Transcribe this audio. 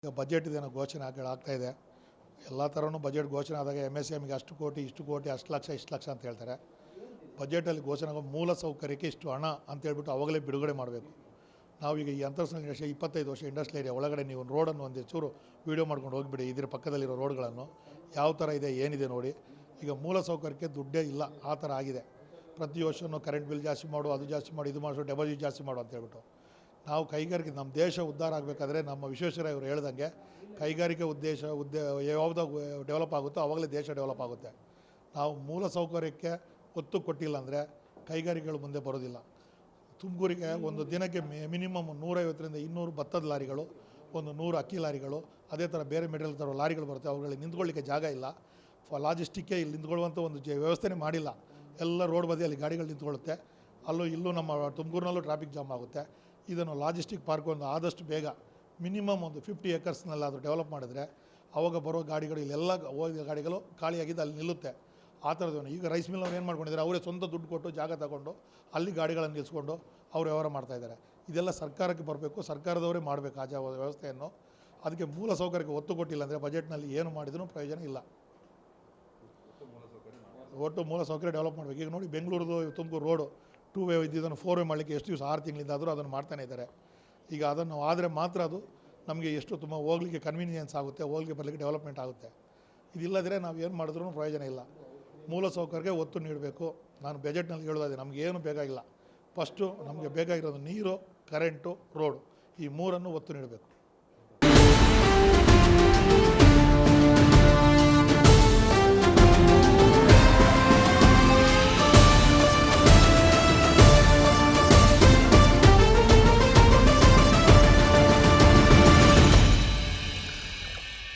ಈಗ ಬಜೆಟ್ ಇದೇನೋ ಘೋಷಣೆ ಆಗ್ತಾ ಇದೆ. ಎಲ್ಲ ಥರನೂ ಬಜೆಟ್ ಘೋಷಣೆ ಆದಾಗ MSMEಗೆ ಅಷ್ಟು ಕೋಟಿ ಇಷ್ಟು ಕೋಟಿ ಅಷ್ಟು ಲಕ್ಷ ಇಷ್ಟು ಲಕ್ಷ ಅಂತ ಹೇಳ್ತಾರೆ. ಬಜೆಟಲ್ಲಿ ಘೋಷಣೆ ಮೂಲ ಸೌಕರ್ಯಕ್ಕೆ ಇಷ್ಟು ಹಣ ಅಂತೇಳ್ಬಿಟ್ಟು ಅವಾಗಲೇ ಬಿಡುಗಡೆ ಮಾಡಬೇಕು. ನಾವೀಗ ಈ ಅಂತರ್ಸಂಘ 25 ವರ್ಷ ಇಂಡಸ್ಟ್ರಿಯಲ್ ಏರಿಯಾ ಒಳಗಡೆ ನೀವು ರೋಡನ್ನು ಒಂದು ಚೂರು ವೀಡಿಯೋ ಮಾಡ್ಕೊಂಡು ಹೋಗಿಬಿಡಿ. ಇದರ ಪಕ್ಕದಲ್ಲಿರೋ ರೋಡ್ಗಳನ್ನು ಯಾವ ಥರ ಇದೆ ಏನಿದೆ ನೋಡಿ. ಈಗ ಮೂಲ ಸೌಕರ್ಯಕ್ಕೆ ದುಡ್ಡೇ ಇಲ್ಲ, ಆ ಥರ ಆಗಿದೆ. ಪ್ರತಿ ವರ್ಷವೂ ಕರೆಂಟ್ ಬಿಲ್ ಜಾಸ್ತಿ ಮಾಡು, ಅದು ಜಾಸ್ತಿ ಮಾಡು, ಇದು ಮಾಡಿಸು, ಡೆಪಾಸಿಟ್ ಜಾಸ್ತಿ ಮಾಡು ಅಂತ ಹೇಳ್ಬಿಟ್ಟು. ನಾವು ಕೈಗಾರಿಕೆ ನಮ್ಮ ದೇಶ ಉದ್ಧಾರ ಆಗಬೇಕಾದ್ರೆ ನಮ್ಮ ವಿಶ್ವೇಶ್ವರಯ್ಯ ಅವರು ಹೇಳ್ದಂಗೆ ಕೈಗಾರಿಕೆ ಯಾವುದು ಡೆವಲಪ್ ಆಗುತ್ತೋ ಆವಾಗಲೇ ದೇಶ ಡೆವಲಪ್ ಆಗುತ್ತೆ. ನಾವು ಮೂಲ ಸೌಕರ್ಯಕ್ಕೆ ಒತ್ತು ಕೊಟ್ಟಿಲ್ಲ ಅಂದರೆ ಕೈಗಾರಿಕೆಗಳು ಮುಂದೆ ಬರೋದಿಲ್ಲ. ತುಮಕೂರಿಗೆ ಒಂದು ದಿನಕ್ಕೆ ಮಿನಿಮಮ್ 150ರಿಂದ 200 ಭತ್ತದ ಲಾರಿಗಳು, ಒಂದು 100 ಅಕ್ಕಿ ಲಾರಿಗಳು, ಅದೇ ಥರ ಬೇರೆ ಮೆಟೀರಿಯಲ್ ತರೋ ಲಾರಿಗಳು ಬರುತ್ತೆ. ಅವುಗಳಿಗೆ ನಿಂತ್ಕೊಳ್ಳಿಕ್ಕೆ ಜಾಗ ಇಲ್ಲ. ಲಾಜಿಸ್ಟಿಕ್ಕೇ ಇಲ್ಲಿ ನಿಂತ್ಕೊಳ್ಳುವಂಥ ಒಂದು ವ್ಯವಸ್ಥೆನೇ ಮಾಡಿಲ್ಲ. ಎಲ್ಲ ರೋಡ್ ಬದಿಯಲ್ಲಿ ಗಾಡಿಗಳು ನಿಂತ್ಕೊಳ್ಳುತ್ತೆ. ಅಲ್ಲೂ ಇಲ್ಲೂ ನಮ್ಮ ತುಮಕೂರಿನಲ್ಲೂ ಟ್ರಾಫಿಕ್ ಜಾಮ್ ಆಗುತ್ತೆ. ಇದನ್ನು ಲಾಜಿಸ್ಟಿಕ್ ಪಾರ್ಕ್ ಒಂದು ಆದಷ್ಟು ಬೇಗ ಮಿನಿಮಮ್ ಒಂದು 50 ಏಕರ್ಸ್ನಲ್ಲಾದರೂ ಡೆವಲಪ್ ಮಾಡಿದ್ರೆ ಆವಾಗ ಬರೋ ಗಾಡಿಗಳು ಇಲ್ಲೆಲ್ಲ ಹೋಗಿದ ಗಾಡಿಗಳು ಖಾಲಿಯಾಗಿದ್ದು ಅಲ್ಲಿ ನಿಲ್ಲುತ್ತೆ. ಆ ಥರದ್ದು ಈಗ ರೈಸ್ ಮಿಲ್ ಅವ್ರು ಏನು ಮಾಡ್ಕೊಂಡಿದ್ದಾರೆ, ಅವರೇ ಸ್ವಂತ ದುಡ್ಡು ಕೊಟ್ಟು ಜಾಗ ತಗೊಂಡು ಅಲ್ಲಿ ಗಾಡಿಗಳನ್ನು ನಿಲ್ಲಿಸ್ಕೊಂಡು ಅವ್ರು ವ್ಯವಹಾರ ಮಾಡ್ತಾಯಿದ್ದಾರೆ. ಇದೆಲ್ಲ ಸರ್ಕಾರಕ್ಕೆ ಬರಬೇಕು, ಸರ್ಕಾರದವರೇ ಮಾಡಬೇಕು ಆ ವ್ಯವಸ್ಥೆಯನ್ನು. ಅದಕ್ಕೆ ಮೂಲ ಸೌಕರ್ಯಕ್ಕೆ ಒತ್ತು ಕೊಟ್ಟಿಲ್ಲ ಅಂದರೆ ಬಜೆಟ್ನಲ್ಲಿ ಏನು ಮಾಡಿದ್ರೂ ಪ್ರಯೋಜನ ಇಲ್ಲ. ಒಟ್ಟು ಮೂಲ ಸೌಕರ್ಯ ಡೆವಲಪ್ ಮಾಡಬೇಕು. ಈಗ ನೋಡಿ ಬೆಂಗಳೂರು ತುಮಕೂರು ರೋಡು 2 ವೇ ಇದ್ದಿದ್ದನ್ನು 4 ವೇ ಮಾಡಲಿಕ್ಕೆ ಎಷ್ಟು ದಿವಸ 6 ತಿಂಗಳಿಂದ ಆದರೂ ಅದನ್ನು ಮಾಡ್ತಾನೆ ಇದ್ದಾರೆ. ಈಗ ಅದನ್ನು ಆದರೆ ಮಾತ್ರ ಅದು ನಮಗೆ ಎಷ್ಟು ತುಂಬ ಹೋಗ್ಲಿಕ್ಕೆ ಕನ್ವೀನಿಯನ್ಸ್ ಆಗುತ್ತೆ, ಹೋಗ್ಲಿಕ್ಕೆ ಬರಲಿಕ್ಕೆ ಡೆವಲಪ್ಮೆಂಟ್ ಆಗುತ್ತೆ. ಇದಿಲ್ಲದ್ರೆ ನಾವು ಏನು ಮಾಡಿದ್ರೂ ಪ್ರಯೋಜನ ಇಲ್ಲ. ಮೂಲ ಸೌಕರ್ಯಕ್ಕೆ ಒತ್ತು ನೀಡಬೇಕು. ನಾನು ಬಜೆಟ್ನಲ್ಲಿ ಹೇಳೋದಾದ್ರೆ ನಮಗೇನು ಬೇಕಾಗಿಲ್ಲ. ಫಸ್ಟು ನಮಗೆ ಬೇಕಾಗಿರೋದು ನೀರು, ಕರೆಂಟು, ರೋಡು, ಈ 3 ಒತ್ತು ನೀಡಬೇಕು.